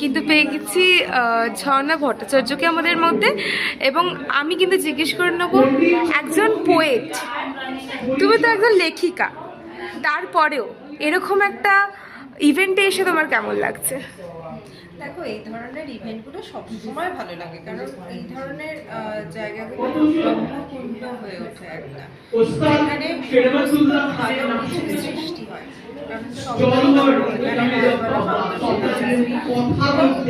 কিন্তু পেয়ে গেছি ঝর্ণা ভট্টাচার্যকে আমাদের মধ্যে। এবং আমি কিন্তু জিজ্ঞেস করে নেবো, একজন পোয়েট, তুমি তো একজন লেখিকা, তারপরেও এরকম একটা ইভেন্টে এসে তোমার কেমন লাগছে? দেখো, এই ধরনের ইভেন্টগুলো সবসময় ভালো লাগে, কারণ এই ধরনের জায়গাগুলো ব্রহ্মকুণ্ড হয়ে ওঠে একটা, যেখানে ভালো কিছু সৃষ্টি হয়।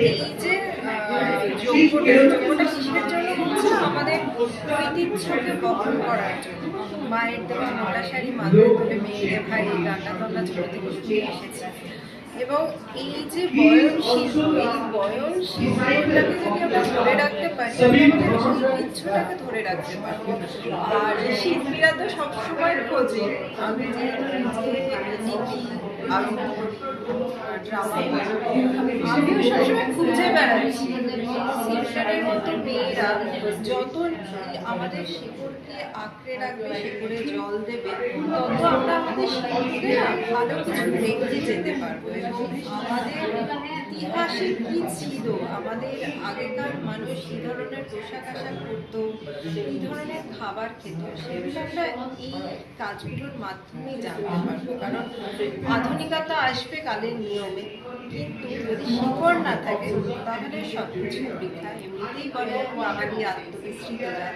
এই যে যোগ্যটা কিসের জন্য হচ্ছে? আমাদের ঐতিহ্যকে বহন করার জন্য। মায়ের দেওয়া মোটা শাড়ি মাথায় তুলে মেয়েরে ভাই রান্না বান্না ছোট থেকে শুনে এসেছে। এবং এই যে বয়ন শিল্প, এই বয়ন শিল্পটাকে যদি আমরা ধরে রাখতে পারি, ঐতিহ্যটাকে ধরে রাখতে পারবো। আর শিল্পীরা তো সবসময় খোঁজে, আমি যে লিখি আমিও সবসময় খুঁজে বেড়াচ্ছি সিস্টারের মতো মেয়েরা যত আমাদের শিকড়কে আঁকড়ে রাখবে, শিকড়ে জল দেবে, তত আমরা আমাদের শিকড়কে ভালো কিছু রেখে যেতে পারবো। এবং আমাদের ইতিহাসে কি ছিল, আমাদের আগেকার মানুষ এই ধরনের পোশাক আশাক করতো, এই ধরনের খাবার খেত, সেগুলো আমরা এই কাজগুলোর মাধ্যমেই জানতে পারবো। কারণ আধুনিকতা আসবে কালের নিয়মে, কিন্তু যদি শিকড় না থাকে তাহলে সব কিছু বৃথা। এমনিতেই বলে বাঙালি আত্মবিস্মৃত যায়।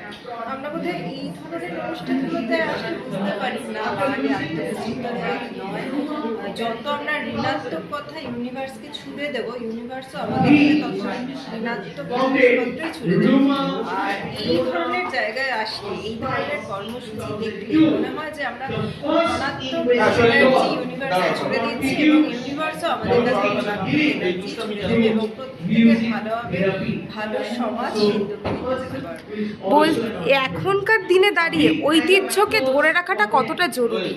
আমরা বোধহয় এই ধরনের অনুষ্ঠানগুলোতে আসলে বুঝতে পারি না বাঙালি আত্মবিস্মৃত যায় নয়। যত আমরা ঋণাত্মক কথা ইউনিভার্সকে ছুড়ে দেবো, ইউনিভার্সও আমাদের তত ঋণাত্মক কথাই ছুড়ে দেবো। আর এই ধরনের জায়গায় আসলে, এই ধরনের কর্মসূচি দেখলে মনে হয় যে আমরা ধনাত্মক এনার্জি ইউনিভার্সে ছুড়ে দিচ্ছি, এবং ইউনিভার্সও আমাদের কাছে ধনাত্মক এনার্জি ছুড়ে দেবে, এবং প্রত্যেকের ভালো হবে, ভালো সমাজ যেতে পারবো। এখনকার দিনে দাঁড়িয়ে ঐতিহ্যকে ধরে রাখাটা কতটা জরুরি?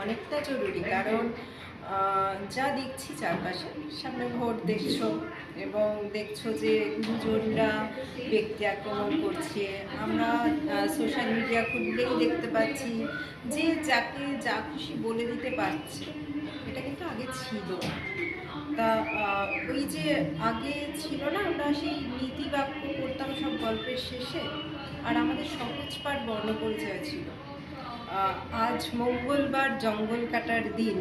অনেকটা জরুরি, কারণ যা দেখছি চারপাশে, সামনে ভোট দেখছো, এবং দেখছো যে গুরুজনরা ব্যক্তি আক্রমণ করছে। আমরা সোশ্যাল মিডিয়া খুললেই দেখতে পাচ্ছি যে যাকে যা খুশি বলে দিতে পারছে। এটা কিন্তু আগে ছিল তা ওই যে আগে ছিল না, আমরা সেই নীতি বাক্য করতাম সব গল্পের শেষে, আর আমাদের সহজ পাঠ বর্ণ পরিচয় ছিল। আজ মঙ্গলবার জঙ্গল কাটার দিন,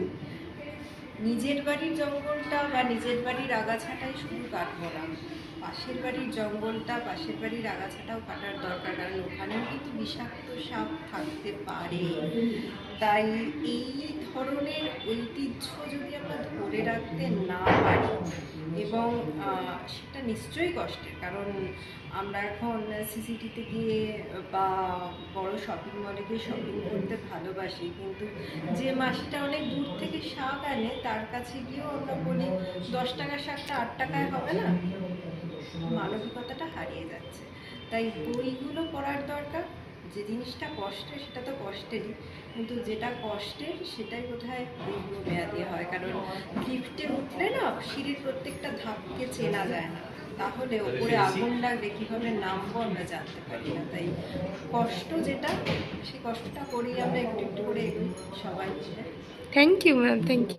নিজের বাড়ির জঙ্গলটা বা নিজের বাড়ির আগাছাটাই শুধু কাটবো না, পাশের বাড়ির জঙ্গলটা, পাশের বাড়ির আগাছাটাও কাটার দরকার, কারণ ওখানেও কিন্তু বিষাক্ত সাপ থাকতে পারে। তাই এই ধরনের ঐতিহ্য যদি আমরা ধরে রাখতে না পারি, এবং সেটা নিশ্চয়ই কষ্টের, কারণ আমরা এখন সিসিটিতে গিয়ে বা বড় শপিং মলে গিয়ে শপিং করতে ভালোবাসি, কিন্তু যে মাসিটা অনেক দূর থেকে শাক আনে তার কাছে গিয়েও আমরা বলি 10 টাকার শাকটা 8 টাকায় হবে না। মানবিকতাটা হারিয়ে যাচ্ছে। তাই বইগুলো পড়ার দরকার। যে জিনিসটা কষ্টের সেটা তো কষ্টেরই, কিন্তু যেটা কষ্টের সেটাই বোধহয় দীর্ঘমেয়াদী হয়। কারণ লিফটে উঠলে না সিঁড়ির প্রত্যেকটা ধাপকে চেনা যায় না, তাহলে ওপরে আগুন লাগলে কীভাবে নামবো আমরা জানতে পারি না। তাই কষ্ট যেটা, সেই কষ্টটা করেই আমরা একটু একটু করে এগোই সবাই মিলে। Thank you ma'am, thank you.